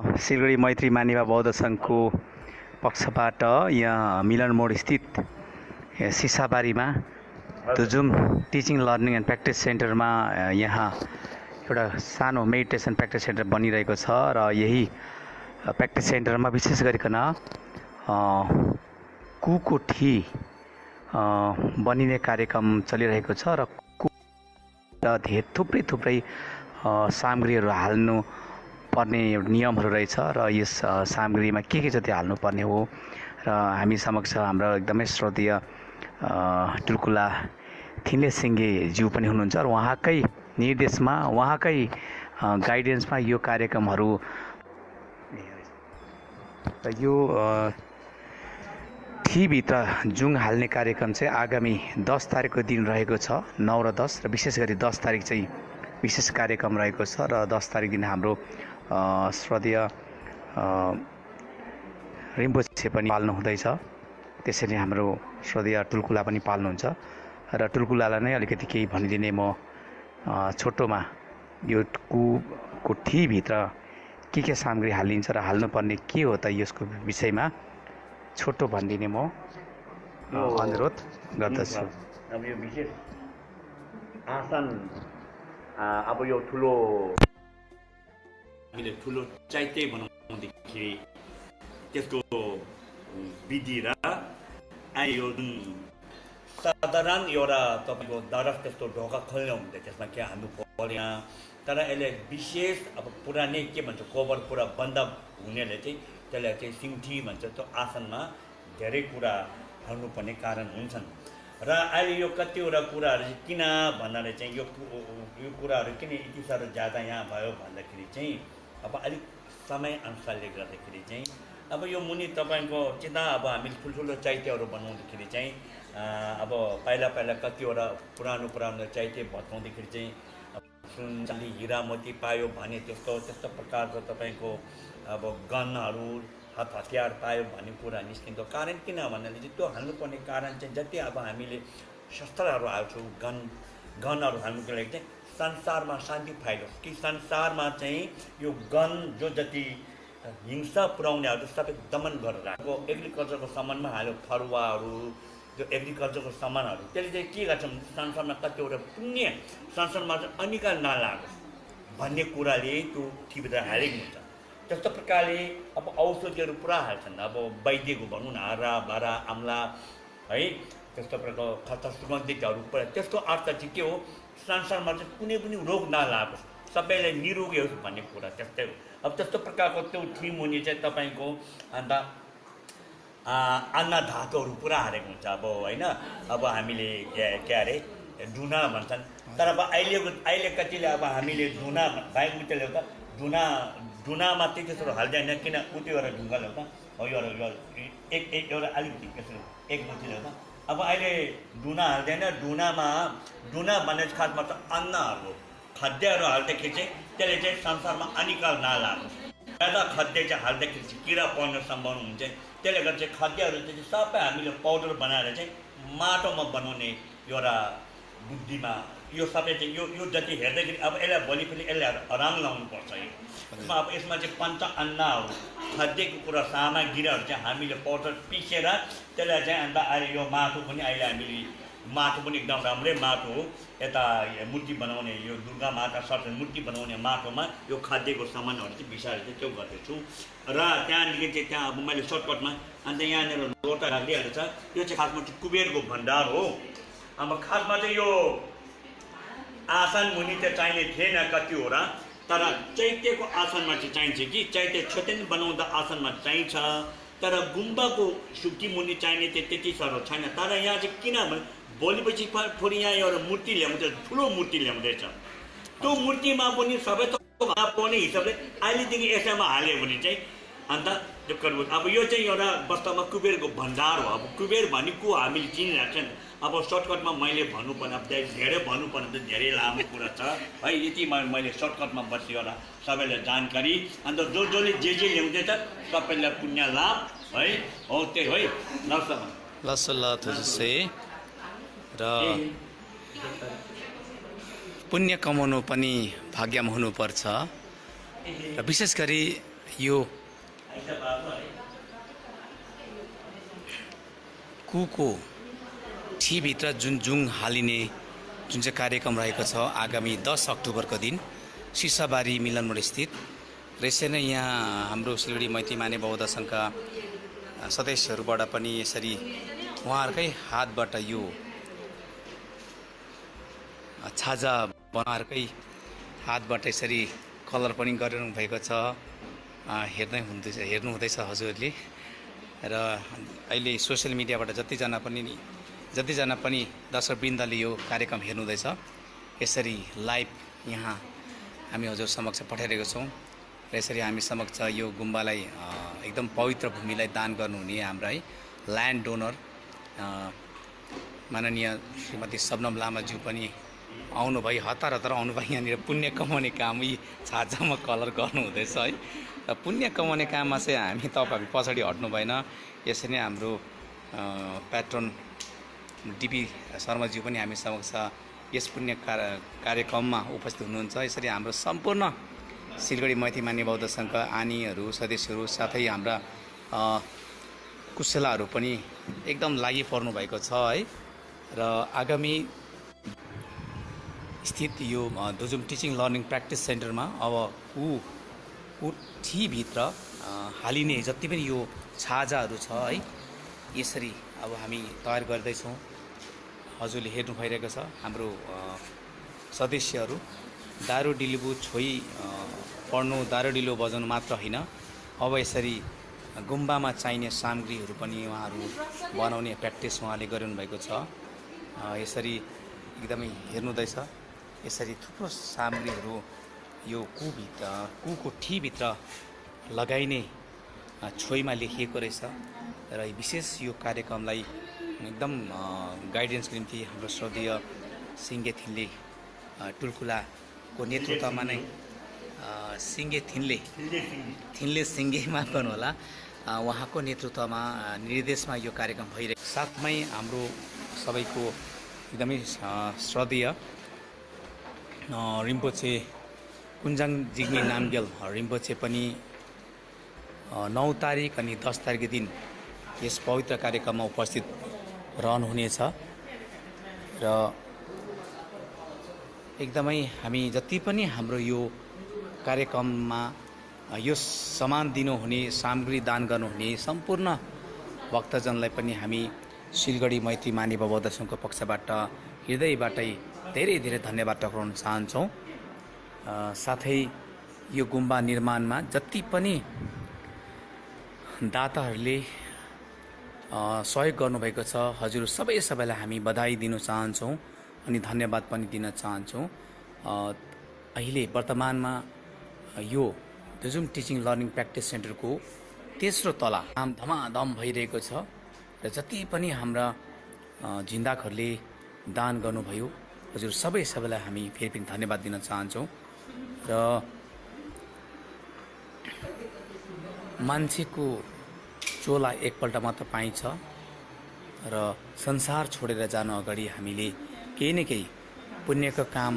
सिलगढी मैत्री मानिवा बौद्ध सङ्घको पक्षबाट यहाँ मिलन मोड स्थित सिसाबारीमा तुजुम टिचिङ लर्निङ एन्ड प्र्याक्टिस सेन्टरमा यहाँ एउटा सानो मेडिटेसन प्र्याक्टिस सेन्टर बनिरहेको छ र यही प्र्याक्टिस सेन्टरमा विशेष गरिकन कुको ठी बनिने कार्यक्रम चलिरहेको छ र थुप्रै सामग्रीहरू हाल्नु पर्ने एउटा नियमहरू रहेछ र यस सामग्रीमा के जति हाल्नुपर्ने हो र हामी समक्ष हाम्रो एकदमै श्रद्धेय टुल्कुला थिन्ले सिङ्गे ज्यू पनि हुनुहुन्छ र उहाँकै निर्देशमा उहाँकै गाइडेन्समा यो कार्यक्रमहरू यो भित्र जुङ हाल्ने कार्यक्रम चाहिँ आगामी 10 तारिकको दिन रहेको छ। 9 र 10 र विशेष गरी 10 तारिक चाहिँ विशेष कार्यक्रम रहेको छ र 10 तारिक दिन हाम्रो श्रद्धेय रिम्पोछे पनि पाल्नु हुँदैछ। त्यसैले हाम्रो श्रद्धेय टुल्कुला पनि पाल्नुहुन्छ र टुल्कुलालाई नै अलिकति केही भनिदिने म छोटोमा यो कुको भित्र के सामग्री हालिन्छ र हाल्नुपर्ने के हो त यसको विषयमा छोटो भनिदिने म अनुरोध गर्दछु। अब यो विशेष आसन अब यो ठुलो हामीले ठुलो चैत्य बनाउँदाखेरि त्यसको विधि र यो जुन साधारण एउटा तपाईँको दरस त्यस्तो ढोका खोल्नु हुँदैन, त्यसमा के हाल्नु पर्यो। तर यसले विशेष अब पुरानै के भन्छ कोबर पुरा बन्द हुनेले चाहिँ त्यसलाई चाहिँ सिङ्ठी भन्छ। त्यो आसनमा धेरै कुरा हाल्नुपर्ने कारण हुन्छन् र अहिले यो कतिवटा कुराहरू चाहिँ किन भन्नाले चाहिँ यो कुराहरू किन यति साह्रो ज्यादा यहाँ भयो भन्दाखेरि चाहिँ अब अलिक समय अनुसारले गर्दाखेरि चाहिँ अब यो मुनि तपाईँको चिन्ता अब हामीले ठुल्ठुलो चैत्यहरू बनाउँदाखेरि चाहिँ अब पहिला कतिवटा पुरानो चैत्य भत्काउँदाखेरि चाहिँ सुन चाँदी हिरा मोती पायो भने त्यस्तो प्रकारको तपाईँको अब गनहरू हतियार पायो भन्ने कुरा निस्किन्छ। कारण किन भन्नाले चाहिँ त्यो हाल्नुपर्ने कारण चाहिँ जति अब हामीले शस्त्रहरू हाल्छौँ गनहरू हाल्नुको लागि चाहिँ संसारमा शान्ति फैलोस् कि संसारमा चाहिँ यो गन जो जति हिंसा पुर्याउनेहरू सबै दमन गरेर राखेको एग्रिकल्चरको सामानमा हाल्यो फरुवाहरू त्यो एग्रिकल्चरको सामानहरू त्यसले चाहिँ के गर्छ संसारमा कतिवटा पुण्य संसारमा चाहिँ अनिकाल नलागोस् भन्ने कुराले त्यो भित्र हालेको हुन्छ। त्यस्तो प्रकारले अब औषधिहरू पुरा हाल्छन्। अब वैद्यको भनौँ न हरा भरा अम्ला है त्यस्तो प्रकारको खस्ता सुगन्धितहरू पुरा त्यसको अर्थ चाहिँ के हो संसारमा चाहिँ कुनै पनि रोग नलागोस् सबैलाई निरोगी होस् भन्ने कुरा त्यस्तै हो। अब त्यस्तो प्रकारको त्यो थिम हुने चाहिँ तपाईँको अन्त अन्नधातुहरू पुरा हालेको हुन्छ। अब होइन अब हामीले के अरे धुना भन्छन्। तर अब अहिले कतिले अब हामीले धुना बाइक उते ल्याउँदा धुनामा त्यस्तो हाल्दैन किन उति एउटा ढुङ्गा ल्याउँदा हो यो एउटा अलिक त्यसो एक मुठी ल्याउँदा अब अहिले धुना हाल्दैन। धुना भन्ने खासमा त अन्नहरू खाद्यहरू हाल्दाखेरि चाहिँ त्यसले चाहिँ संसारमा अनिकाल नलागोस्। ज्यादा खाद्य चाहिँ हाल्दाखेरि चाहिँ किरा पर्न सम्भावना हुन्छ। त्यसले गर्दा चाहिँ खाद्यहरू चाहिँ सबै हामीले पाउडर बनाएर चाहिँ माटोमा बनाउने एउटा बुद्धिमा यो सबै चाहिँ यो जति हेर्दाखेरि अब यसलाई भोलिफेरि यसलाई रङ लाउनुपर्छ। यसमा अब यसमा चाहिँ पञ्च अन्नहरू खाद्यको कुरा सामग्रीहरू चाहिँ हामीले पाउडर पिसेर त्यसलाई चाहिँ अन्त अहिले यो माटो पनि अहिले हामीले माटो पनि एकदम राम्रै माटो हो। यता मूर्ति बनाउने यो दुर्गा माता सरस्वती मूर्ति बनाउने माटोमा यो खाद्यको सामानहरू चाहिँ बिसाएर चाहिँ त्यो गर्दैछु र त्यहाँदेखि चाहिँ त्यहाँ अब मैले सर्टकटमा अन्त यहाँनिर लोटा राखिदिएको छ। यो चाहिँ खासमा चाहिँ कुबेरको भण्डार हो। अब खासमा चाहिँ यो आसन मुनि चाहिँ चाहिने थिएन कतिवटा, तर चैत्यको आसनमा चाहिँ चाहिन्छ कि चैत्य छोटेन बनाउँदा आसनमा चाहिन्छ। तर गुम्बाको सुक्ती मुनि चाहिने चाहिँ त्यति साह्रो छैन। तर यहाँ चाहिँ किनभने भोलिपछि फेरि यहाँ एउटा मूर्ति ल्याउँदैछ, ठुलो मूर्ति ल्याउँदैछ। त्यो मूर्तिमा पनि सबै पाउने हिसाबले अहिलेदेखि यसैमा हाल्यो भने चाहिँ अन्त त्यो गर्नु। अब यो चाहिँ एउटा वास्तवमा कुबेरको भण्डार हो। अब कुबेर भने को हामीले चिनिरहेको छ नि। अब सर्टकटमा मैले भन्नुपर्ने अब धेरै भन्नुपर्ने त धेरै लामो कुरा छ है। यति मैले सर्टकटमा बसेँ एउटा सबैलाई जानकारी। अन्त जसले जे ल्याउँदैछ सबैलाई पुण्य लाभ है। हो त्यही है लसल्ला थुजुसे र पुण्य कमाउनु पनि भाग्यमा हुनुपर्छ र विशेष गरी यो कुको ठीभित्र जुन जुङ हालिने जुन चाहिँ कार्यक्रम रहेको छ आगामी 10 अक्टोबरको दिन सिसाबारी मिलन मोड स्थित र यसरी नै यहाँ हाम्रो सिलगढी मैत्री माने बौद्ध सङ्घका सदस्यहरूबाट पनि यसरी उहाँहरूकै हातबाट यो छाजा बनाएरकै हातबाट यसरी कलर पनि गरिरहनु भएको छ। हेर्नु हुँदैछ हजुरहरूले र अहिले सोसियल मिडियाबाट जतिजना पनि दर्शकवृन्दले यो कार्यक्रम हेर्नुहुँदैछ यसरी लाइभ यहाँ हामी हजुर समक्ष पठाइरहेको छौँ र यसरी हामी समक्ष यो गुम्बालाई एकदम पवित्र भूमिलाई दान गर्नुहुने हाम्रा है ल्यान्ड डोनर माननीय श्रीमती शबनम लामाज्यू पनि आउनुभयो, हतार आउनुभयो। यहाँनिर पुण्य कमाउने काम यी छाजामा कलर गर्नुहुँदैछ है र पुण्य कमाउने काममा चाहिँ हामी तपाईँहरू पछाडि हट्नु भएन। यसरी नै हाम्रो प्याट्रन डिपी शर्माज्यू पनि हामी समक्ष यस पुण्य कार्यक्रममा उपस्थित हुनुहुन्छ। यसरी हाम्रो सम्पूर्ण सिलगढी मैत्री मान्य बौद्ध सङ्घका आनीहरू सदस्यहरू साथै हाम्रा कुशलाहरू पनि एकदम लागि पर्नु भएको छ है र आगामी स्थित यो दुजुम टिचिङ लर्निङ प्र्याक्टिस सेन्टरमा अब भित्र हालिने जति पनि यो छाजाहरू छ है यसरी अब हामी तयार गर्दैछौँ। हजुरले हेर्नु भइरहेको छ हाम्रो सदस्यहरू दारू डिलिबु छोई पढ्नु दारू डिलो बजाउनु मात्र होइन, अब यसरी गुम्बामा चाहिने सामग्रीहरू पनि उहाँहरू बनाउने प्र्याक्टिस उहाँले गरिरहनु भएको छ। यसरी एकदमै हेर्नुहुँदैछ यसरी थुप्रो सामग्रीहरू यो कुको ठीभित्र लगाइने छोइमा लेखिएको रहेछ र विशेष यो कार्यक्रमलाई एकदम गाइडेन्सको निम्ति हाम्रो श्रद्धेय सिङ्गे थिन्ले टुल्कुलाको नेतृत्वमा नै सिङ्गे माफ गर्नु होला, उहाँको नेतृत्वमा निर्देशमा यो कार्यक्रम भइरहेको। साथमै हाम्रो सबैको एकदमै श्रद्धेय रिम्पोछे कुञ्जाङ जिग्मी नामग्याल रिम्पोछे पनि 9 तारिक अनि 10 तारिकको दिन यस पवित्र कार्यक्रममा उपस्थित रहनुहुनेछ र एकदमै हामी जति पनि हाम्रो यो कार्यक्रममा यो सम्मान दिनुहुने सामग्री दान गर्नुहुने सम्पूर्ण भक्तजनलाई पनि हामी सिलगढी मैत्री माने बौद्ध सङ्घको पक्षबाट हृदयबाटै धेरै धेरै धन्यवाद टक्राउन चाहन्छौँ। साथै यो गुम्बा निर्माणमा जति पनि दाताहरूले सहयोग गर्नुभएको छ हजुर सबैलाई हामी बधाई दिन चाहन्छौँ अनि धन्यवाद पनि दिन चाहन्छौँ। अहिले वर्तमानमा यो दुजुम टिचिङ लर्निङ प्र्याक्टिस सेन्टरको तेस्रो तला काम धमाधम भइरहेको छ र जति पनि हाम्रा झिन्दाकहरूले दान गर्नुभयो हजुर सबैलाई हामी फेरि पनि धन्यवाद दिन चाहन्छौँ। र मान्छेको चोला एकपल्ट मात्र पाइन्छ र संसार छोडेर जानु अगाडि हामीले केही न केही पुण्यको काम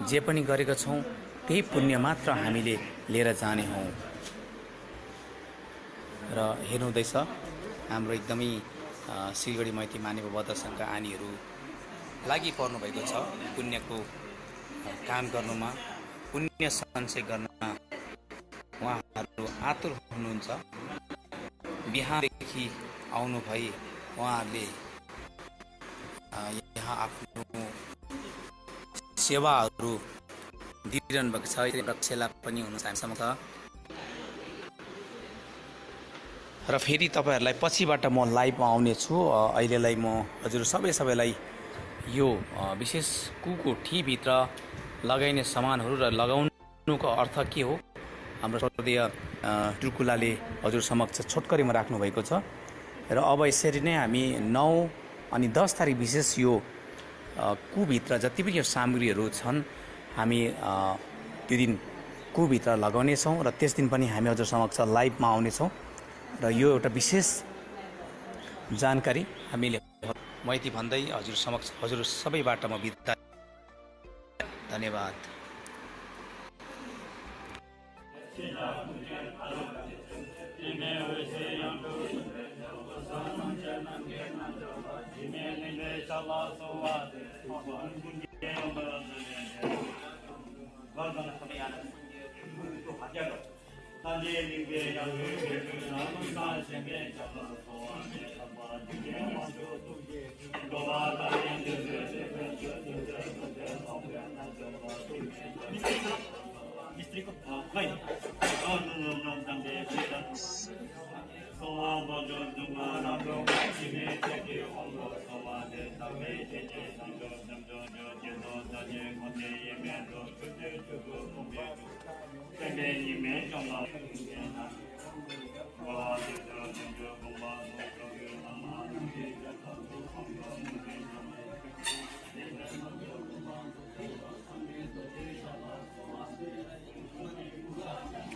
जे पनि गरेका छौँ त्यही पुण्य मात्र हामीले लिएर जाने हौँ। र हेर्नुहुँदैछ हाम्रो एकदमै सिलगढी मैत्री माने बौद्ध सङ्घका आनीहरू लागि पर्नु भएको छ पुण्यको काम गर्नुमा, पुण्य सञ्चय गर्नमा उहाँहरू आतुर हुनुहुन्छ। बिहानदेखि आउनु भई उहाँहरूले यहाँ आफ्नो सेवाहरू दिइरहनु भएको छ। रक्षेला पनि हुनु चाहन्छ र फेरि तपाईँहरूलाई पछिबाट म लाइभमा आउनेछु। अहिलेलाई म हजुर सबैलाई यो विशेष कुको ठीभित्र लगाइने सामानहरू र लगाउनुको अर्थ के हो हाम्रो श्रद्धेय टुल्कुलाले हजुर समक्ष छोटकरीमा राख्नु भएको छ। र अब यसरी नै हामी 9 अनि 10 तारिक विशेष यो कुभित्र जति पनि यो सामग्रीहरू छन् हामी त्यो दिन कुभित्र लगाउनेछौँ र त्यस दिन पनि हामी हजुर समक्ष लाइभमा आउनेछौँ र यो एउटा विशेष जानकारी हामीले मैती भन्दै हजुर समक्ष हजुर सबैबाट म बिदा। धन्यवाद।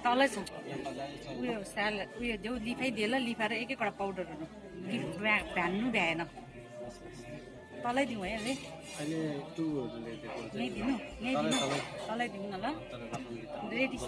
तलै छ उयो स्याल उयो देऊ लिफाइदिए ल लिफाएर एक एकवटा पाउडरहरू भ्यान्नु भ्याएन तलै दिउँ है अहिले यहीँ दिनु तलै दिउँ न ल रेडी छ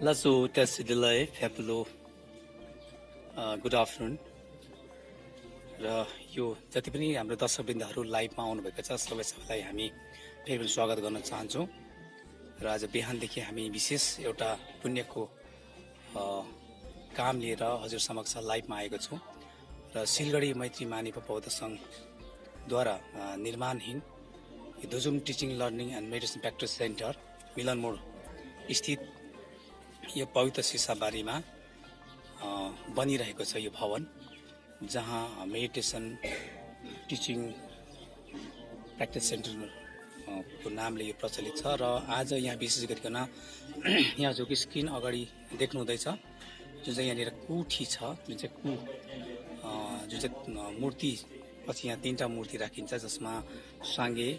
Lazo Tessidilai Feplo good afternoon र यो जति पनि हाम्रो दर्शकवृन्दहरू लाइभमा आउनुभएको छ सबैलाई हामी फेरि पनि स्वागत गर्न चाहन्छौँ र आज बिहानदेखि हामी विशेष एउटा पुण्यको काम लिएर हजुर समक्ष लाइभमा आएको छौँ र सिलगढी मैत्री मानिपा बौद्ध सङ्घद्वारा निर्माणहीन यो दुजुम teaching learning and meditation practice centre Milan Mod स्थित यो पवित्र सिसाबारीमा बनिरहेको छ यो भवन जहाँ मेडिटेसन टिचिङ प्र्याक्टिस सेन्टर को नामले यो प्रचलित छ र आज यहाँ विशेष गरिकन यहाँ जो कि स्क्रिन अगाडि देख्नु हुँदैछ जुन चाहिँ यहाँनिर कुठी छ जुन चाहिँ मूर्ति पछि यहाँ तीनटा मूर्ति राखिन्छ जसमा साङ्गे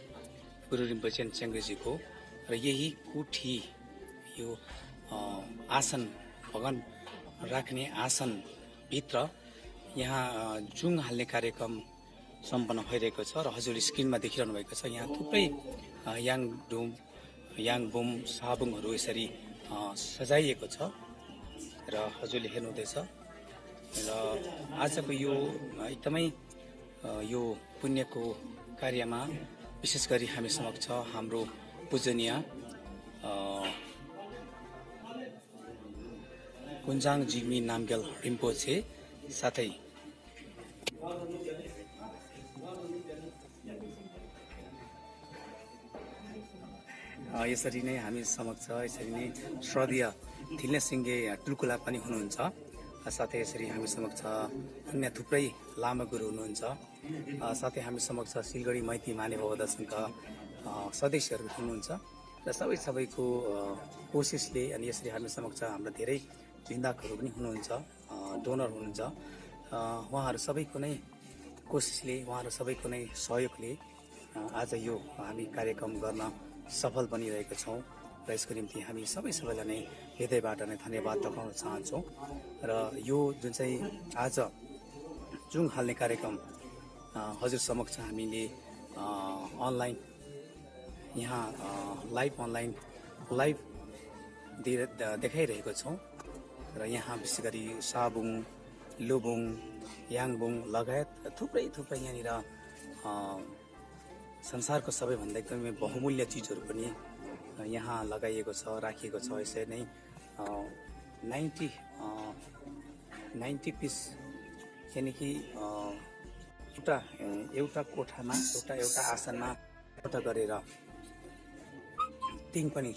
गुरु रिम्पोछे चेङ्ग्रेजीको र यही कुठी यो आसन भगवान राख्ने आसन भित्र यहाँ जुङ हाल्ने कार्यक्रम सम्पन्न भइरहेको छ र हजुरले स्क्रिनमा देखिरहनु भएको छ यहाँ थुप्रै याङबुम साबुङहरू यसरी सजाइएको छ र हजुरले हेर्नुहुँदैछ र आजको यो एकदमै यो पुण्यको कार्यमा विशेष गरी हामी समक्ष हाम्रो पूजनीय कुञ्जाङ जिग्मी नामग्याल रिम्पोछे साथै यसरी नै हामी समक्ष यसरी नै श्रद्धेय थिल्ने सिङ्गे टुल्कुला पनि हुनुहुन्छ। साथै यसरी हामी समक्ष अन्य थुप्रै लामा गुरु हुनुहुन्छ। साथै हामी समक्ष सिलगढी मैती मानेभव दर्शनका सदस्यहरू हुनुहुन्छ र सबैको कोसिसले अनि यसरी हामी समक्ष हाम्रो धेरै जिन्दाकहरू पनि हुनुहुन्छ, डोनर हुनुहुन्छ। उहाँहरू सबैको नै कोसिसले, उहाँहरू सबैको नै सहयोगले आज यो हामी कार्यक्रम गर्न सफल बनिरहेका छौँ र यसको निम्ति हामी सबैलाई नै हृदयबाट नै धन्यवाद टक्राउन चाहन्छौँ। र यो जुन चाहिँ आज जुङ हाल्ने कार्यक्रम हजुर समक्ष हामीले अनलाइन यहाँ लाइभ देखाइरहेको छौँ र यहाँ विशेष गरी साबुङ, लोबुङ, याङबुङ लगायत थुप्रै यहाँनिर संसारको सबैभन्दा एकदमै बहुमूल्य चिजहरू पनि यहाँ लगाइएको छ, राखिएको छ। यसरी नै 90 पिस यानि कि एउटा कोठामा एउटा आसनमा एउटा गरेर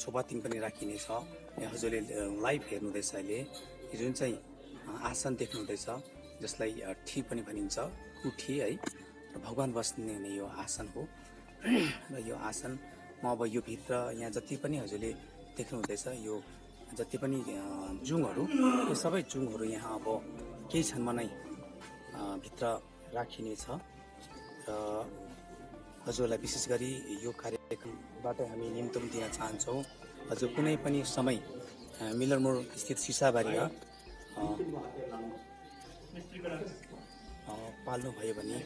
छोपा तिङ पनि राखिनेछ। हजुरले लाइभ हेर्नुहुँदैछ अहिले जुन चाहिँ आसन देख्नुहुँदैछ जसलाई ठी पनि भनिन्छ, कुठी है, र भगवान बस्ने यो आसन हो। र यो आसन म अब यो भित्र यहाँ जति पनि हजुरले देख्नुहुँदैछ यो जति पनि जुङहरू, यो सबै जुङहरू यहाँ अब केही क्षणमा नै भित्र राखिनेछ। र हजुरलाई विशेष गरी यो कार्यक्रमबाट हामी निम्तोन दिन चाहन्छौँ। हजुर कुनै पनि समय मिलर मोड स्थित सिसाबारीमा पाल्नुभयो भने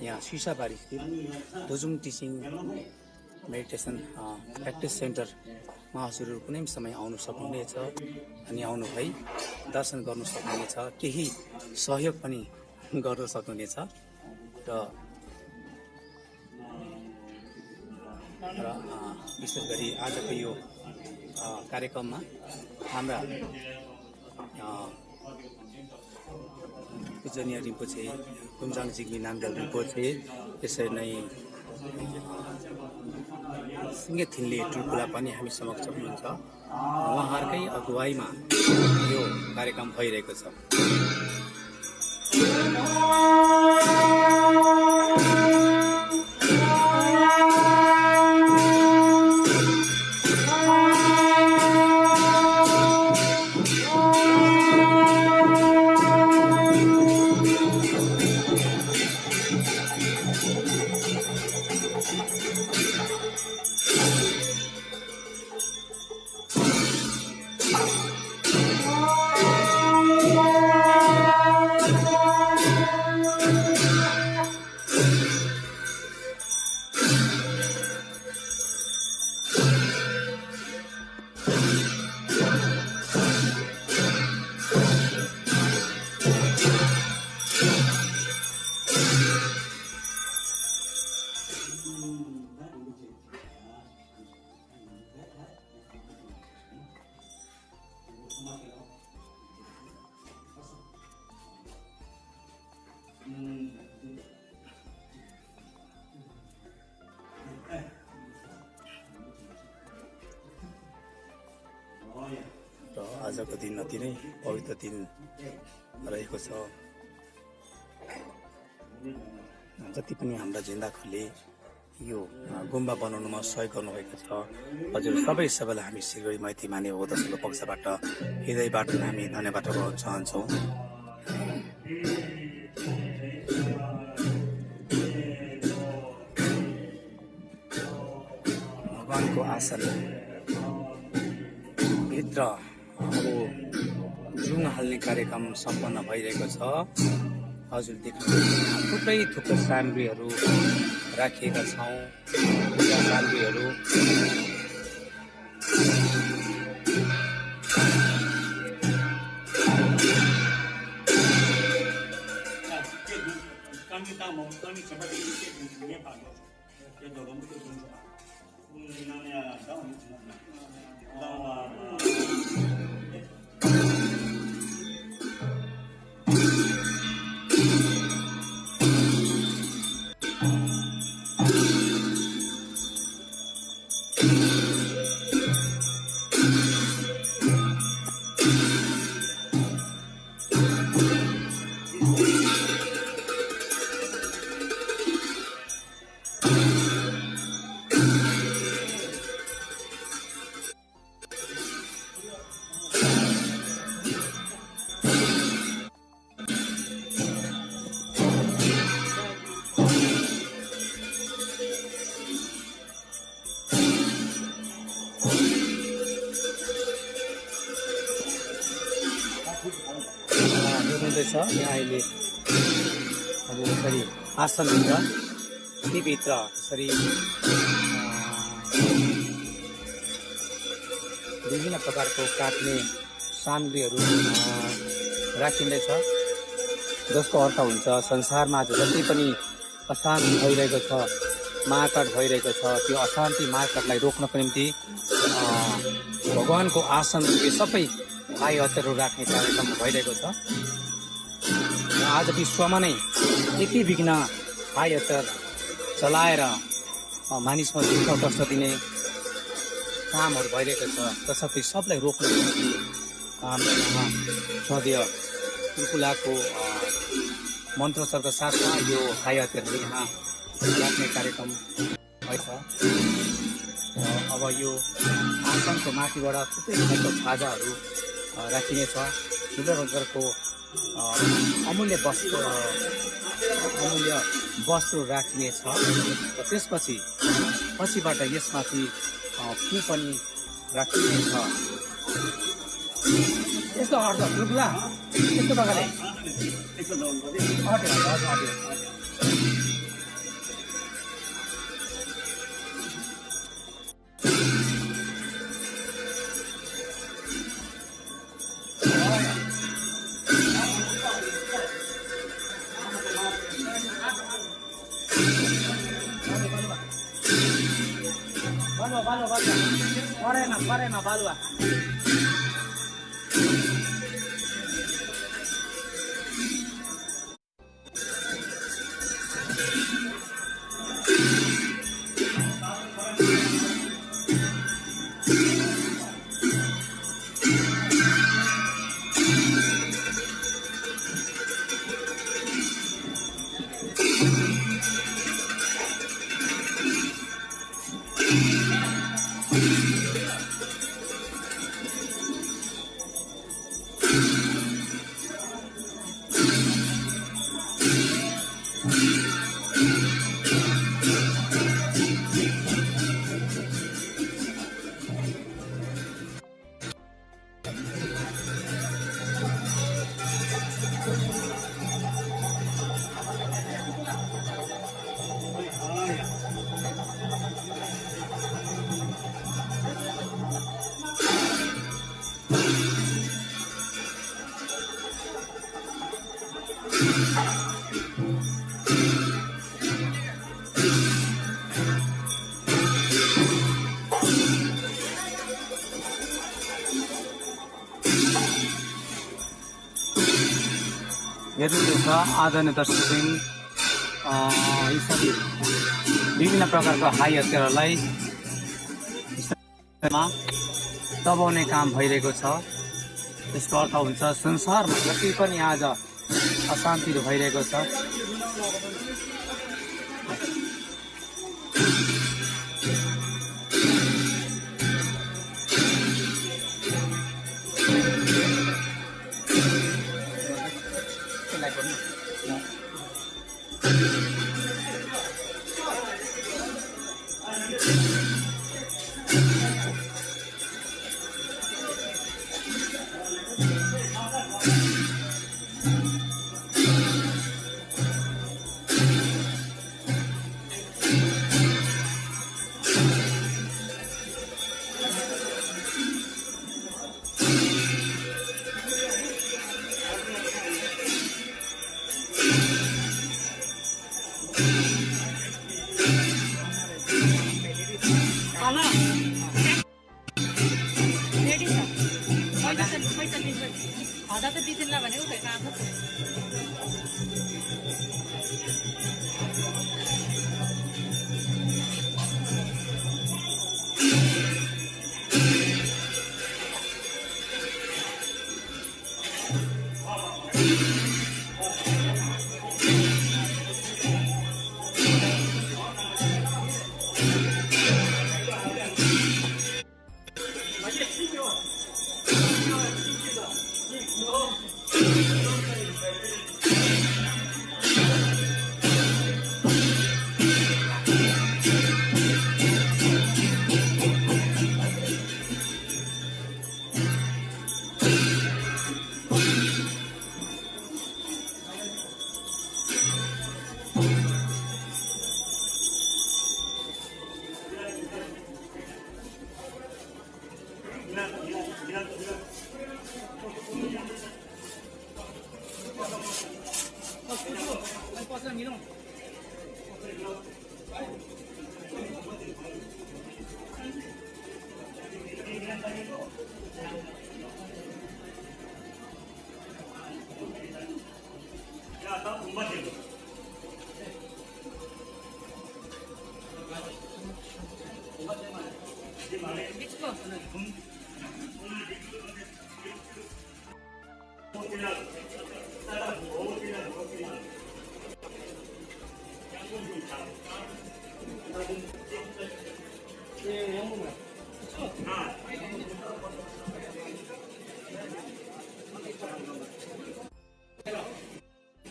यहाँ सिसाबारी स्थित दोजुङ टिचिङ मेडिटेसन प्र्याक्टिस सेन्टरमा हजुरहरू कुनै समय आउनु सक्नुहुनेछ अनि आउनु भई दर्शन गर्नु सक्नुहुनेछ, केही सहयोग पनि गर्न सक्नुहुनेछ। र विशेष गरी आजको यो कार्यक्रममा हाम्रा पूजनीय रिम्पोछे कुञ्जाङ जिग्मी नामदेव रिम्पोछे, यसरी नै सिङ्गे थिल्ने टुल्कुला पनि हामी समक्ष हुनुहुन्छ। उहाँहरूकै अगुवाईमा यो कार्यक्रम भइरहेको छ। र आजको दिन अति नै पवित्र दिन रहेको छ। जति पनि हाम्रा जिन्दाहरूले यो गुम्बा बनाउनुमा सहयोग गर्नुभएको छ, हजुर सबैलाई हामी सिलगढी मैती मानेभव दर्शनको पक्षबाट हृदयबाट हामी धन्यवाद गर्न चाहन्छौँ। भगवानको आसन भित्र अब जुङ हाल्ने कार्यक्रम सम्पन्न भइरहेको छ। हजुर देख्नुहुन्छ थुप्रै सामग्रीहरू राखिएका छौँ, पूजा सामग्रीहरू। हुँदैछ। यहाँ अहिले अब यसरी आसन हुन्छ, तीभित्र यसरी विभिन्न प्रकारको काट्ने सामग्रीहरू राखिँदैछ, जसको अर्थ हुन्छ संसारमा आज जति पनि अशान्ति भइरहेको छ, मारकाट भइरहेको छ, त्यो अशान्ति मारकाटलाई रोक्नको निम्ति भगवानको आसन यो सबै भाइ हतियारहरू राख्ने कार्यक्रम भइरहेको छ। र आज विश्वमा नै यति विघ्न भाइ हतियार चलाएर मानिसमा दुःख कष्ट दिने कामहरू भइरहेको छ, तसर्थ सबलाई रोक्नको निम्ति हाम्रो यहाँ सधैँ तुलफुलाको मन्त्रोच्चारको साथमा यो भाइ हतियारहरू यहाँ राख्ने कार्यक्रम भएछ। अब यो आसनको माथिबाट थुप्रै किसिमको छाजाहरू राखिनेछ, थुप्रै प्रकारको अमूल्य वस्तु राखिनेछ। र त्यसपछि पछिबाट यसमाथि फु पनि राखिनेछ। यस्तो अर्थ ठुल्ठुला यस्तो प्रकारले Parema, balua. हेर्नुहुँदैछ आदरणीय दर्शकवृन्द, यसरी विभिन्न प्रकारको हाई हतियारहरूलाई दबाउने काम भइरहेको छ। त्यसको अर्थ हुन्छ संसारमा जति पनि आज अशान्तिहरू भइरहेको छ, बिचको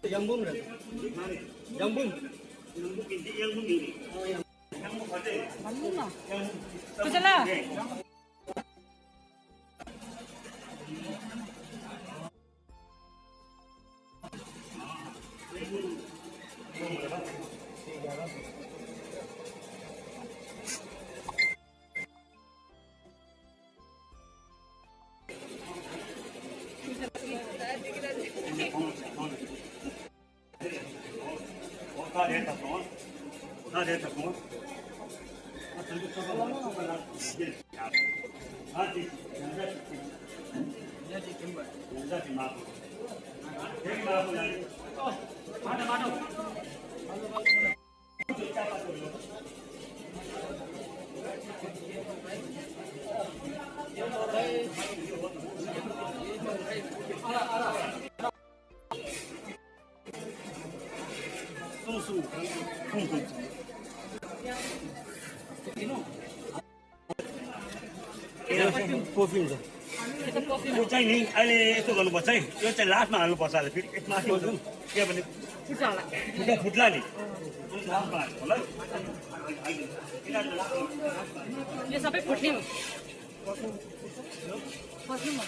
Jambung kan? Jambung. भन्नु न कुचला कोफी हुन्छ यो चाहिँ नि अहिले यस्तो गर्नुपर्छ है यो चाहिँ लास्टमा हाल्नुपर्छ अहिले फेरि एक माथि हुन्छ के भने फुट्छ होला फुट्ला नि लास्टमा हाल्नु होला यो सबै फुट्ने हो फस्नु म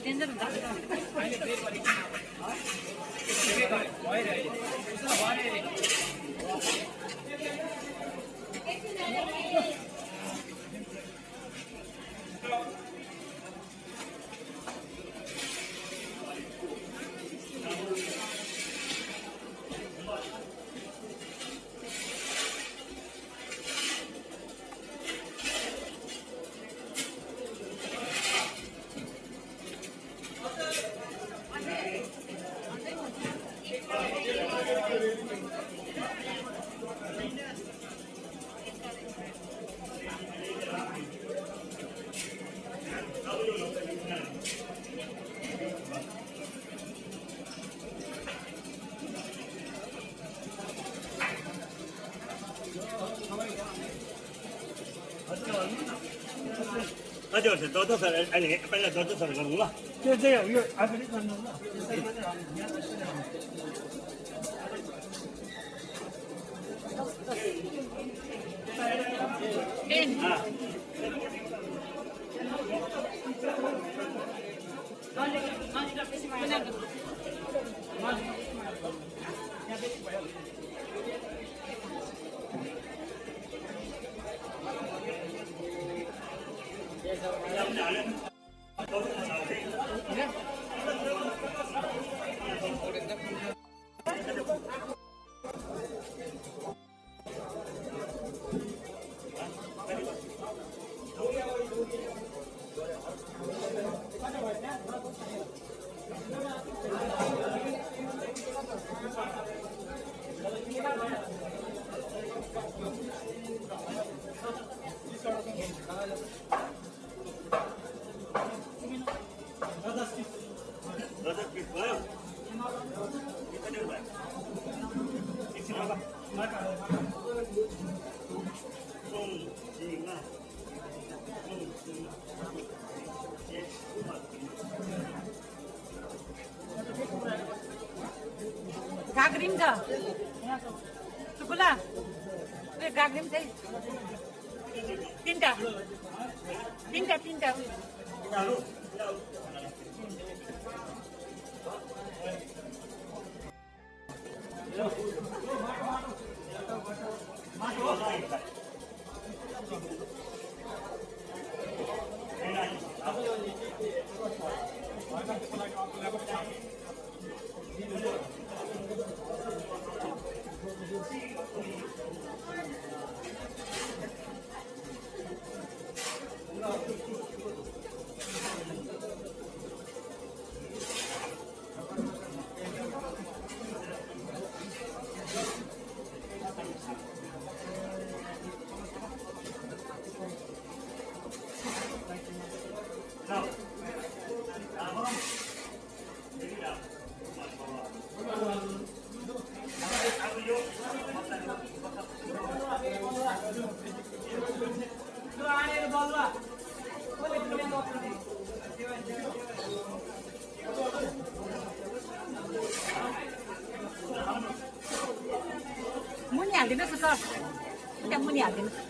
डेन्जर हुन्छ हजुर हजुर सर अहिले पहिला सर गरौँ ल त्यो चाहिँ यो आफैले गर्नु ल गाग्रिम छ सुकुला ए गाग्रिम चाहिँ तीनटा मुनि हालिदिनुहोस् न सर त्यहाँ मुनि हालिदिनुहोस्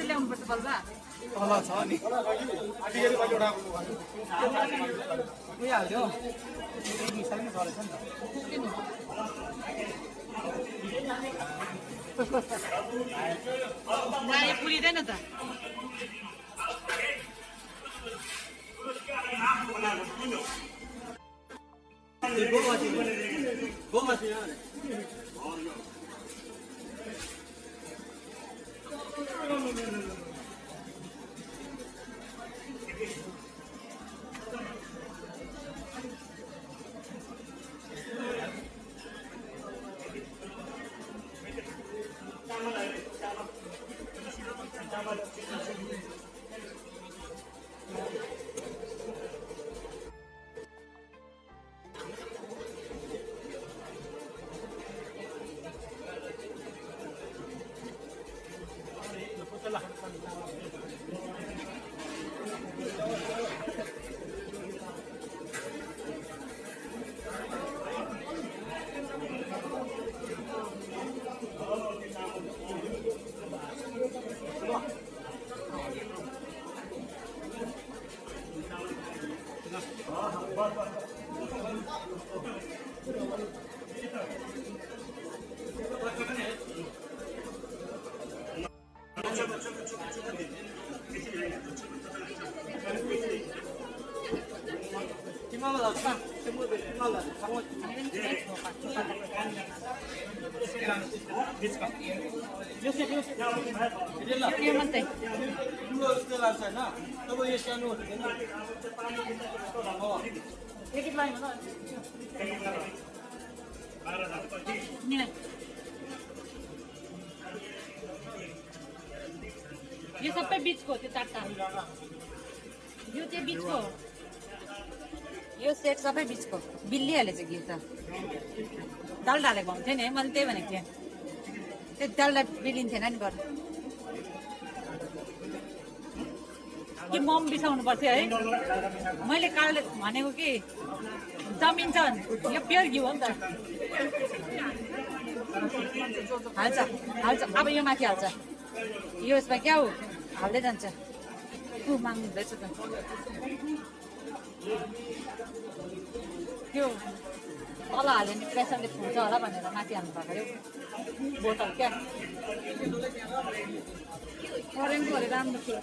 ल्याउनुपर्छ बल्बा तल छ नि उइहाल्थ्यो मिसाइ नै चलेछ नि त नानी पुरिँदैन त यो मात्रै यो सबै बिचको त्यो चारवटा यो चाहिँ बिचको यो सेट सबै बिचको बिल्लिहालेछ घिउ त दाल ढालेको हुन्थ्यो नि है मैले त्यही भनेको थिएँ त्यो दाललाई बिलिन्थेन नि गर्नु कि मम बिसाउनु पर्थ्यो है मैले कालले भनेको कि जमिन्छ यो प्योर घिउ हो नि त हाल्छ हाल्छ अब यो माथि हाल्छ यो यसमा क्या हो हाल्दै जान्छ माग्नुहुँदैछ त त्यो तल हाल्यो भने प्रेसरले फुल्छ होला भनेर माथि हाल्नु भएको अरे बोतल क्या करेन्टकोहरू राम्रो थियो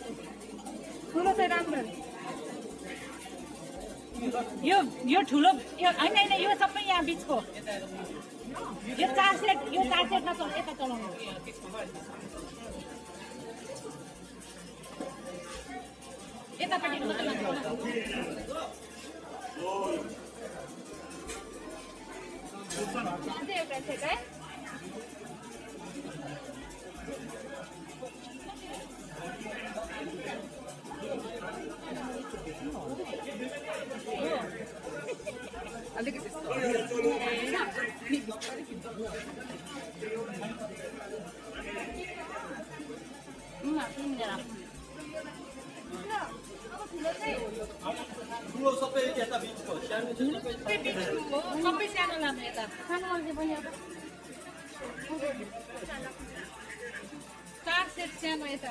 ठुलो चाहिँ राम्रो यो ठुलो यो होइन होइन यो सबै यहाँ बिचको यो चार सेटमा यता चलाउनु यतापट्टि मात्रै लान्छ एउटा सेट है अलिकति ठुलो सबै यता बिचको सानो सबै सानो लानु यता सानो चार सेट सानो यता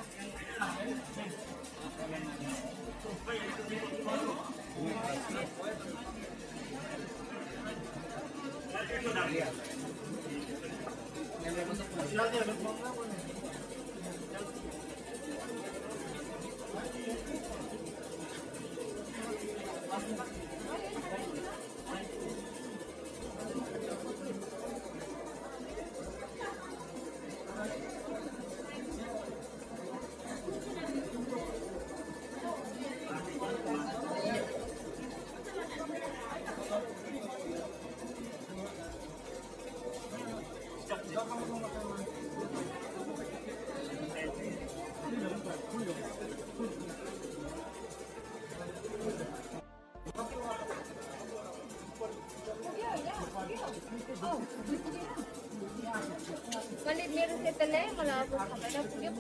मैले मेरो सेट ल्याएँ मलाई अब खाना पुग्यो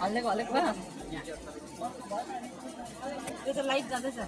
हल्लेको यो त लाइट जाँदैछ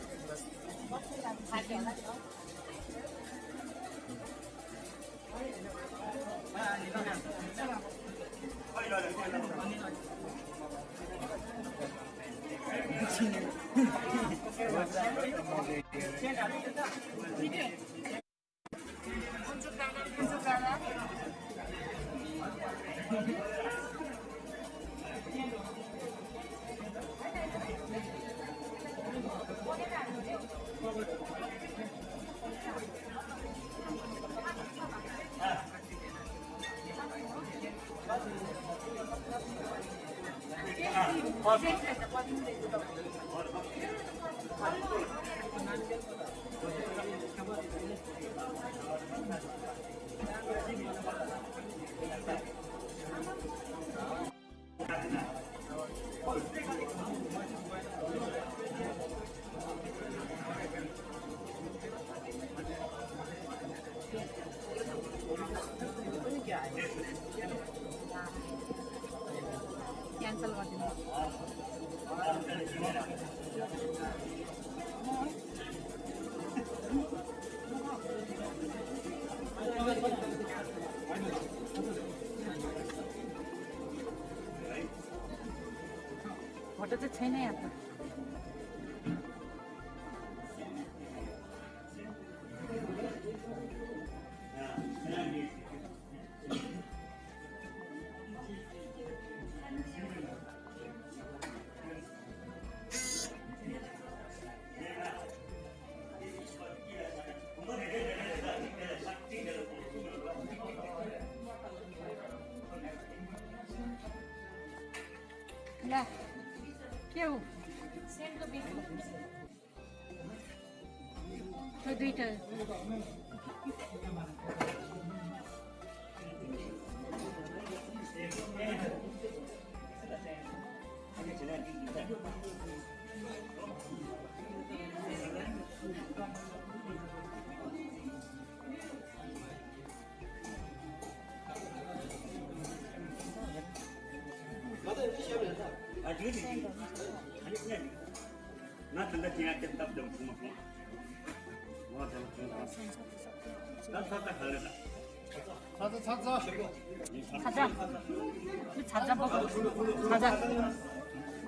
क्यान्सल गरिदिनु फोटो चाहिँ छैन यहाँ त ल के हो सेन्टको बिच त्यो दुईटा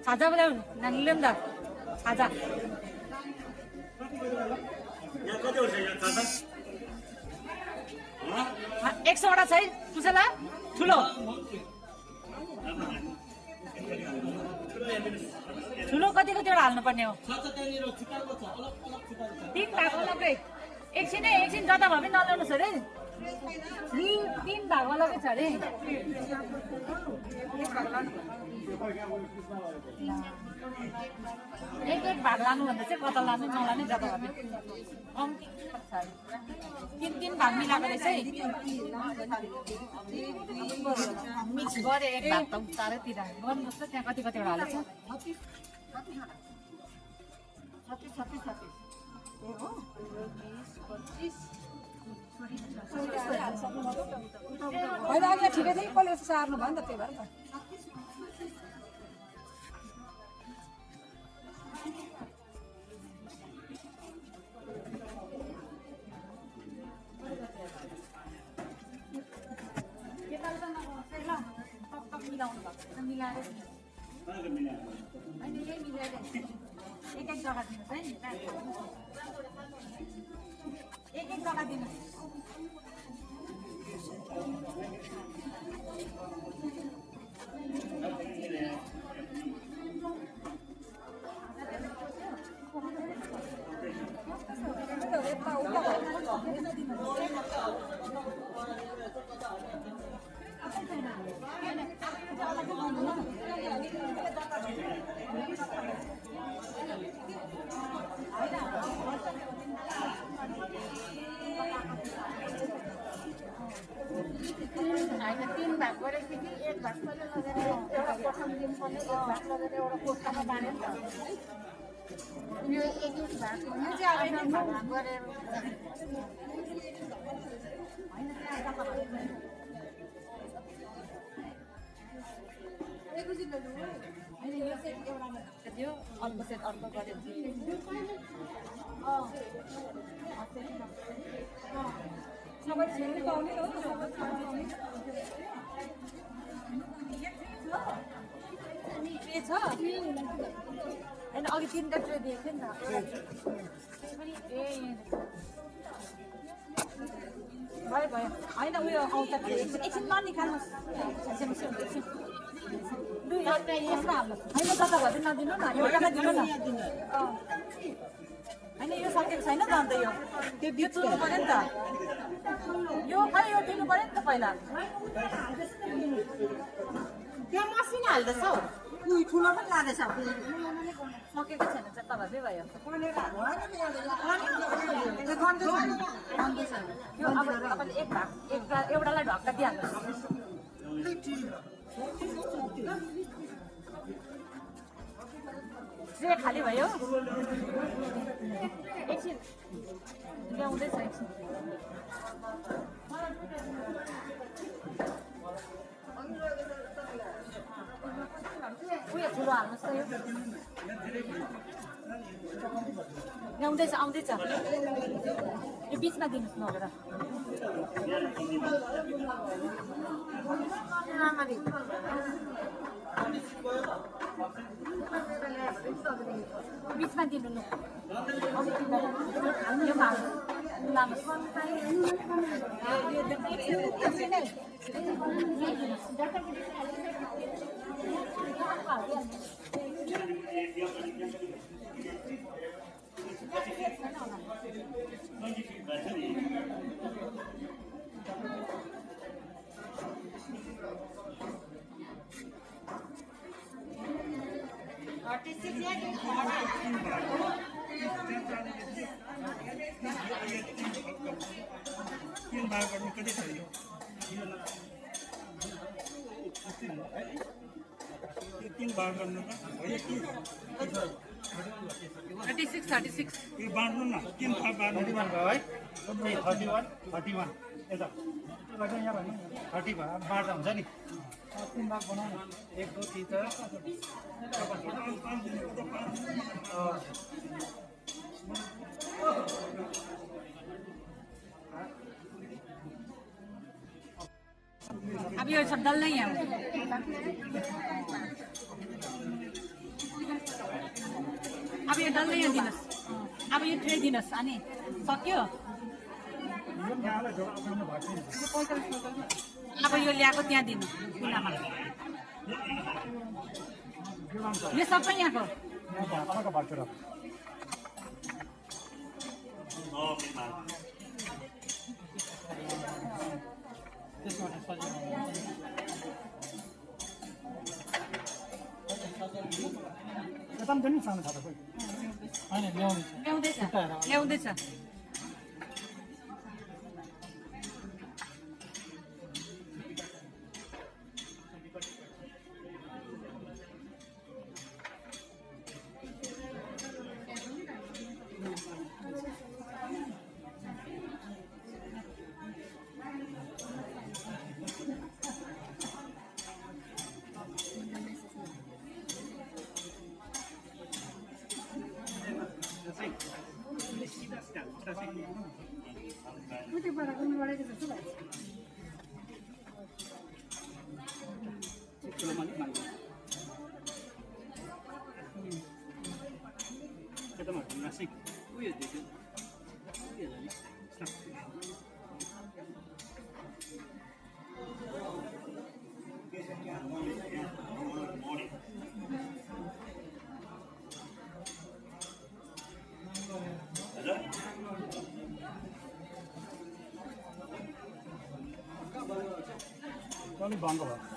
찾아 보자 난 름다 찾아 एक सौवटा छ है पुछला ठुलो ठुलो कति कतिवटा हाल्नुपर्ने हो तीन भाग अलग्गै एकछिन जता भए पनि नल्याउनुहोस् अरे तीन भाग अलग्गै छ अरे एक भाग लानुभन्दा चाहिँ कता लानु नलाने जता भए पनि तीन भाग मिलाएको रहेछ है मिक्स गरे एक भाग त चारैतिर गर्नुहोस् त त्यहाँ कति कतिवटा हालेछ होइन अहिले ठिकै थियो कसले यस्तो सार्नु भयो नि त त्यही भएर त मिलाएर अनि यही मिलाएर एक जग्गा दिनुहोस् है एक जग्गा दिनुहोस् तीन भाग गरेपछि कि एक भाग पनि लगेर एउटा कोठामा दिनुपर्ने एक भाग लगेर एउटा कोठामा बाँड्यो नि त यो एक भाग यो चाहिँ अब भाग गरेर होइन यो सेट एउटा थियो अर्को सेट अर्को गऱ्यो सबै छेल्नु पाउने हो ट्रे छ होइन अघि तिनवटा ट्रे दिएको थियो नि त ए भयो भयो होइन उयो आउँछ एकछिन ननिकाल्नुहोस् दुईवटा यसमा हाल्नुहोस् होइन जता भए पनि नदिनु न एउटामा दिनु न होइन यो सकेको छैन त अन्त यो त्यो चुन्नु पऱ्यो नि त यो खै यो दिनु पऱ्यो नि त पहिला त्यहाँ मसिनो हाल्दैछ हौ ठुलो पनि लाँदैछ सकेको छैन जता भए भयो यो अब तपाईँले एक भाग एउटालाई ढक्का दिइहाल्नुहोस् ट्रे खाली भयो एकछिन ल्याउँदैछ एकछिन उयो ठुलो हाल्नुहोस् त यो ल्याउँदैछ आउँदैछ यो बिचमा दिनुहोस् न बिचमा दिनु न यो भाग लामो तीन भाग गर्नु कति छ यो 3 भाग गर्नु त हो यो के 36 यो बाँड्नु न 3 भाग बाँड्नु 31 भयो है 31 यता त्यो गर्दा यहाँ भने 30 भयो बाँड्दा हुन्छ नि 3 भाग बनाउनु 1 2 3 अब यो सब डल्लै यहाँ अब यो डल्लै यहाँ दिनुहोस् अब यो ट्रे दिनुहोस् अनि सक्यो अब यो ल्याएको त्यहाँ दिनु कुनामा यो सबै यहाँको ल्याउँदैछ अलिक बन्द भयो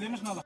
लिनुहोस् न ल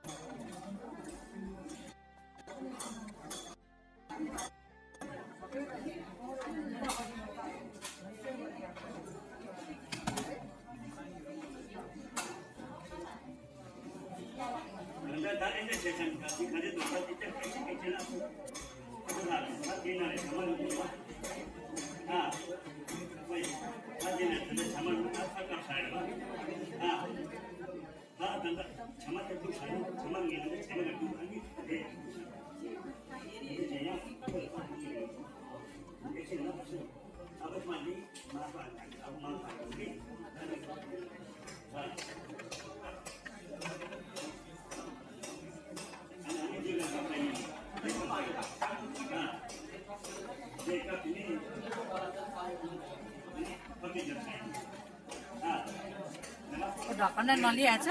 ढक्कन नलिएछ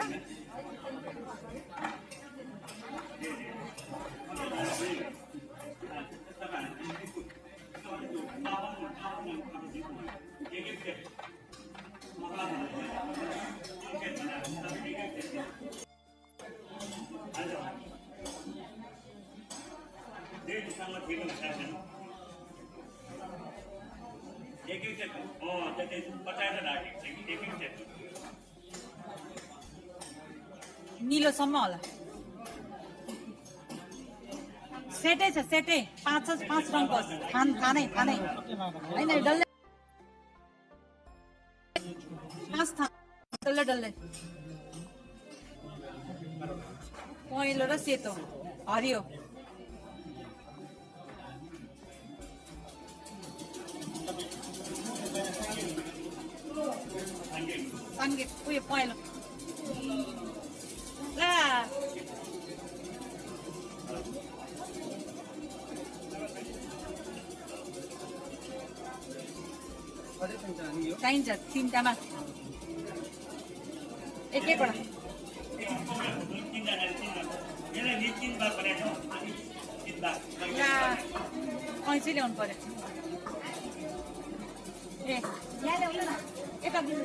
त्यति पचाएर राखेको छ कि एकैचोटि निलोसम्म होला सेटै छ सेटै पाँच रङको थानै होइन डल्लै पाँच डल्लै पहेँलो र सेतो हरियो सङ्गीत उयो पहेँलो ला चाहिन्छ तिनटामा एकैवटा कैँची ल्याउनु पर्यो ए यहाँ ल्याउनु न यता दिनु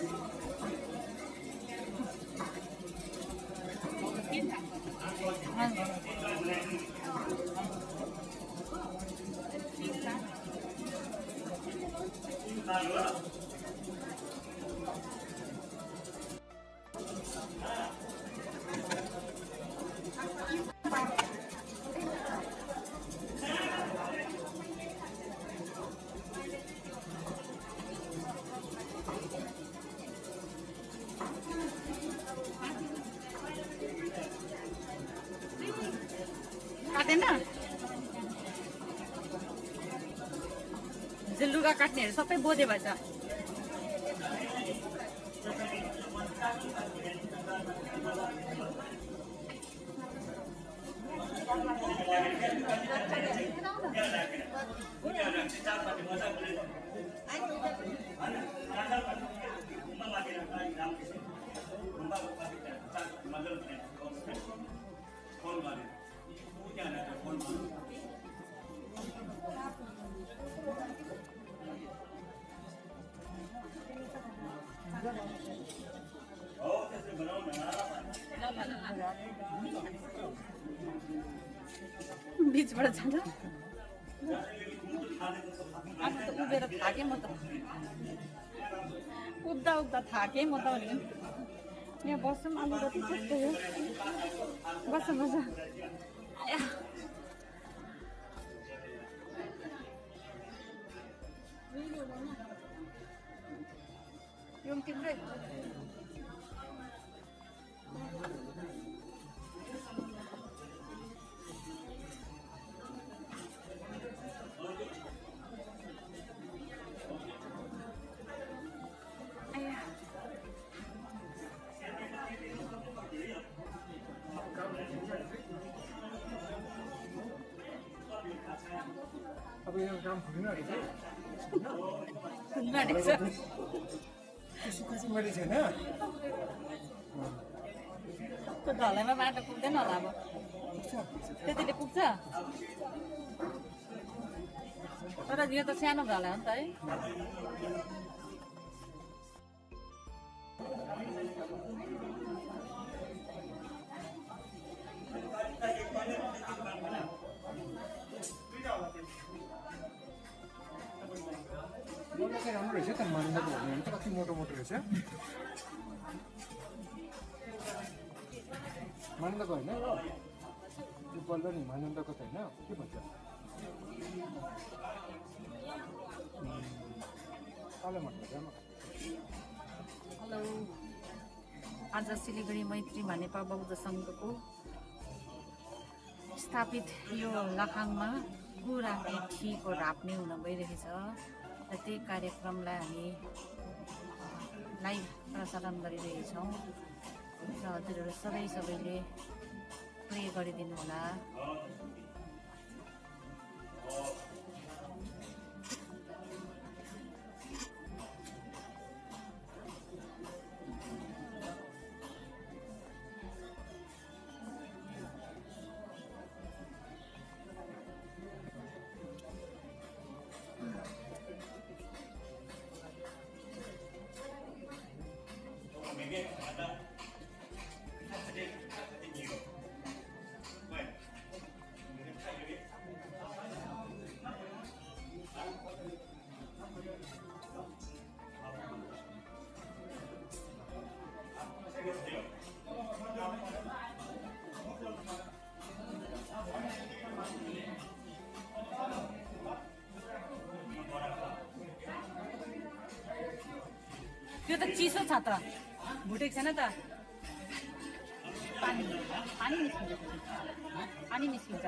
काटेन लुगा काट्नेहरू सबै बोधे भएछ बिचबाट जान्छ अब त उभिएर थाकेँ म त उभिँदा थाकेँ म त यहाँ बस्छौँ आलु रोटी कस्तो हो बस्छ यो तिम्रै अब यो काम खुल्न आँटेको छ खुसी मैले छैन त्यो ढलाइमा माटो पुग्दैन होला अब त्यतिले पुग्छ तर यो त सानो ढलाइ हो नि त है राम्रो रहेछ त मान्दाको भन्यो भने त कति मोटो रहेछ मान्दाको होइन यो बल्ल नि मान्दाको त होइन के भन्छ कालो मटर हेलो आज सिलिगुडी मैत्री मानेपा बौद्ध सङ्घको स्थापित यो लखाङमा कुराठीको राप्ने हुन गइरहेछ र त्यही कार्यक्रमलाई हामी लाइभ प्रसारण गरिरहेछौँ र हजुरहरू सबैले प्रे गरिदिनु होला चिसो छ त भुटेको छैन त पानी निस्किन्छ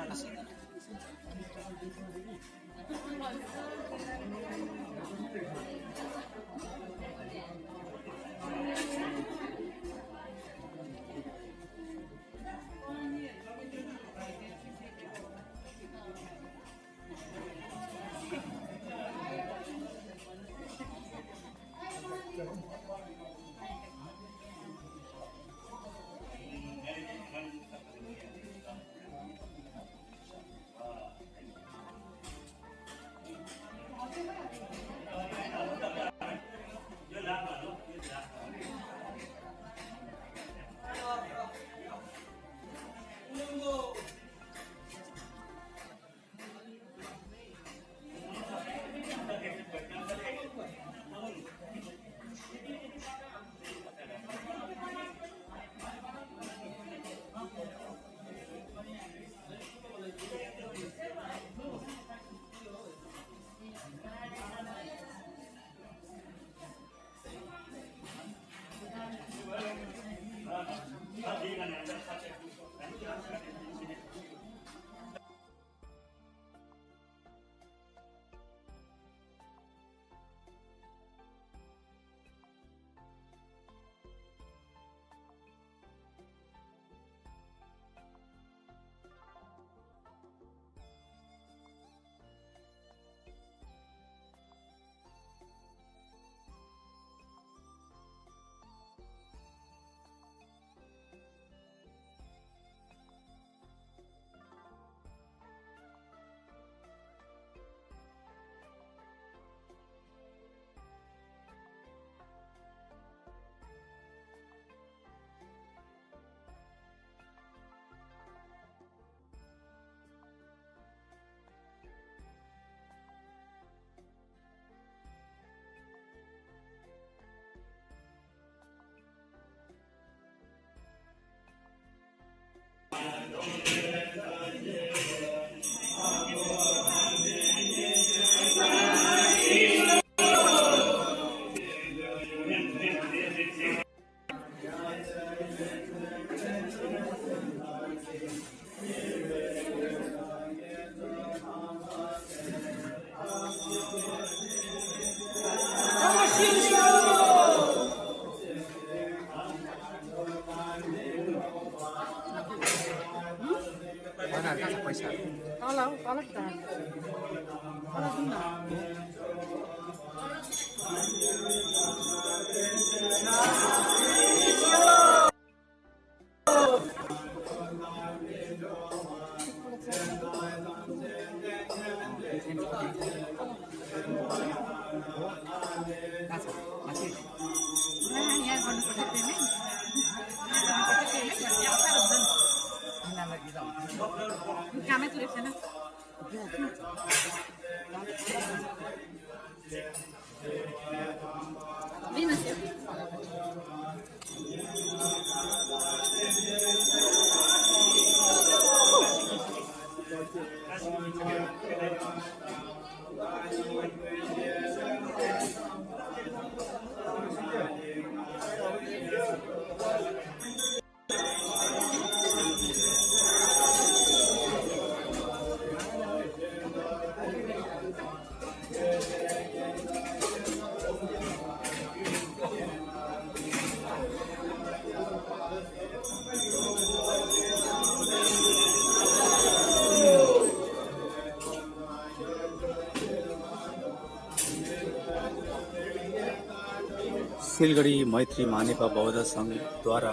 सिलगढी मैत्री मानेपा बौद्ध संघद्वारा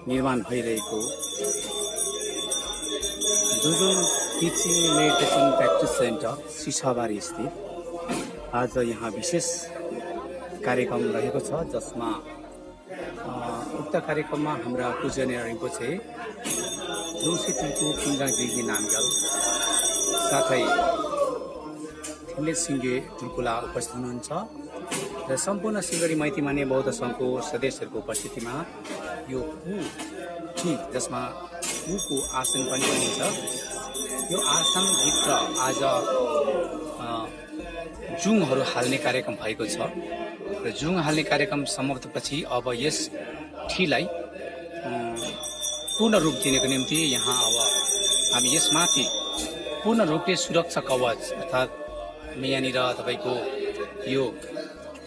निर्माण भइरहेको जुजुङ teaching meditation practice centre Sisabari स्थित आज यहाँ विशेष कार्यक्रम रहेको छ, जसमा उक्त कार्यक्रममा हाम्रा पूजनीय रिम्पोछे जोशी तुल्कु किङ्गाङ दिगी नामग्याल साथै थिम्ले सिङ्गे तुल्कुला उपस्थित हुनुहुन्छ र सम्पूर्ण सिलगढी मैत्री माने बौद्ध सङ्घको सदस्यहरूको उपस्थितिमा यो पू जसमा पूको आसन पनि भनिन्छ, यो आसनभित्र आज जुङहरू हाल्ने कार्यक्रम भएको छ र जुङ हाल्ने कार्यक्रम समाप्तपछि अब यस ठीलाई पूर्ण रूप दिनको निम्ति यहाँ अब हामी यसमाथि पूर्ण रूपले सुरक्षा कवच अर्थात् यहाँनिर तपाईँको यो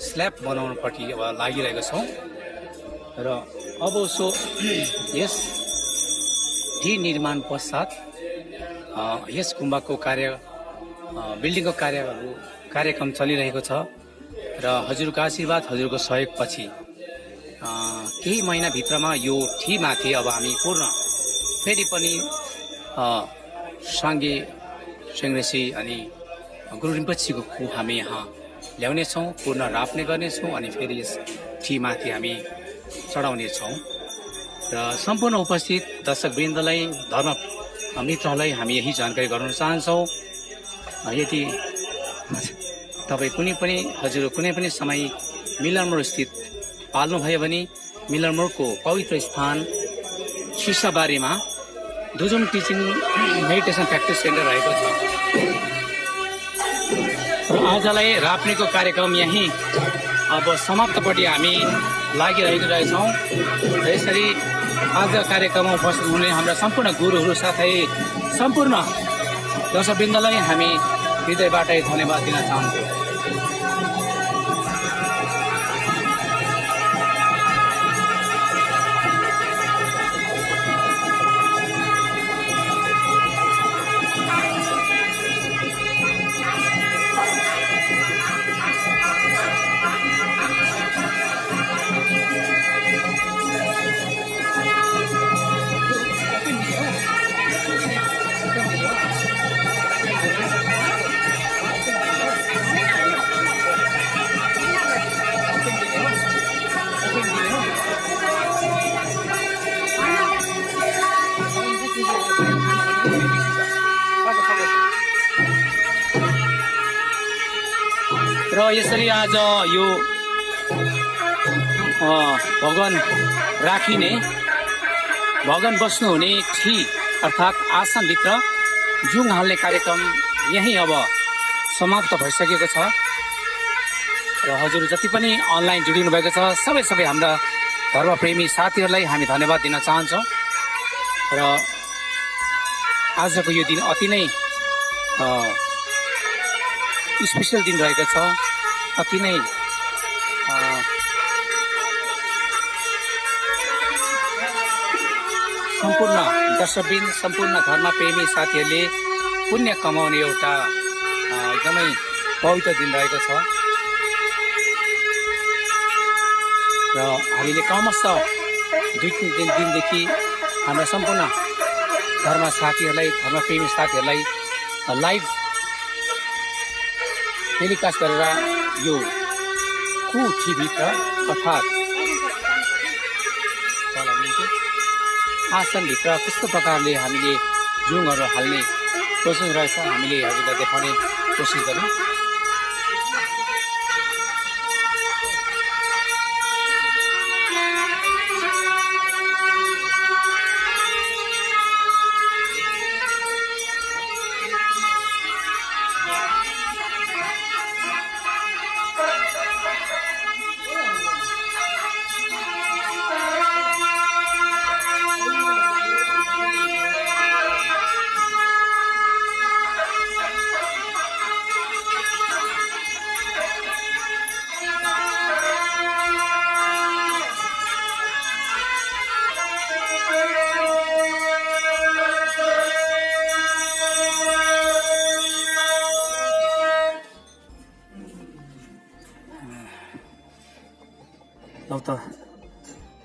स्ल्याब बनाउनपट्टि अब लागिरहेको छौँ र अब उसो यस ढी निर्माण पश्चात यस गुम्बाको बिल्डिङको कार्यक्रम चलिरहेको छ र हजुरको आशीर्वाद हजुरको सहयोगपछि केही महिनाभित्रमा यो ठीमाथि अब हामी पूर्ण फेरि पनि साङ्गे सेङ्ग्रेसी अनि गुरु रिम्पोछेको कु हामी यहाँ ल्याउनेछौँ, पूर्ण राप्ने गर्नेछौँ अनि फेरि यस ठीमाथि हामी चढाउनेछौँ र सम्पूर्ण उपस्थित दर्शकवृन्दलाई धर्म मित्रहरूलाई हामी यही जानकारी गराउन चाहन्छौँ। यदि तपाईँ हजुर कुनै पनि समय मिलनमोड स्थित पाल्नुभयो भने मिलनमोडको पवित्र स्थान सिसाबारीमा दुजुम टिचिङ मेडिटेसन प्र्याक्टिस सेन्टर रहेको छ र आजलाई राप्नेको कार्यक्रम यहीँ अब समाप्तपट्टि हामी लागिरहेको रहेछौँ। यसरी आज कार्यक्रममा उपस्थित हुने हाम्रा सम्पूर्ण गुरुहरू साथै सम्पूर्ण दर्शकवृन्दलाई हामी हृदयबाटै धन्यवाद दिन चाहन्छौँ। र यसरी आज यो भगवान राखिने भगवान बस्नुहुने ठी अर्थात् आसनभित्र जुङ हाल्ने कार्यक्रम यहीँ अब समाप्त भइसकेको छ र हजुर जति पनि अनलाइन जोडिनु भएको छ सबै हाम्रा धर्मप्रेमी साथीहरूलाई हामी धन्यवाद दिन चाहन्छौँ र आजको यो दिन अति नै स्पेसल दिन रहेको छ। अति नै सम्पूर्ण दर्शकवृन्द सम्पूर्ण धर्मप्रेमी साथीहरूले पुण्य कमाउने एउटा एकदमै पवित्र दिन रहेको छ र हामीले क्रमशः दुई तीन दिनदेखि हाम्रा सम्पूर्ण धर्म साथीहरूलाई धर्मप्रेमी साथीहरूलाई लाइभ टेलिकास्ट गरेर यो कुठीभित्र अर्थात् आसनभित्र कस्तो प्रकारले हामीले जुङहरू हाल्ने कोसिस रहेछ हामीले हजुरलाई देखाउने कोसिस गऱ्यौँ।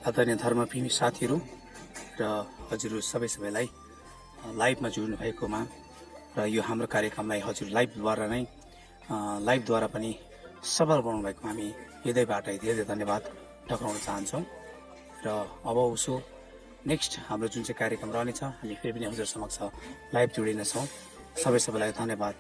आदरणीय धर्मप्रेमी साथीहरू र हजुरहरू सबैलाई लाइभमा जोड्नु भएकोमा र यो हाम्रो कार्यक्रमलाई हजुर लाइभद्वारा पनि सफल बनाउनु भएकोमा हामी हृदयबाटै धेरै धन्यवाद टक्राउन चाहन्छौँ र अब उसो नेक्स्ट हाम्रो जुन चाहिँ कार्यक्रम रहनेछ हामी फेरि पनि हजुर समक्ष लाइभ जोडिनेछौँ। सबैलाई धन्यवाद।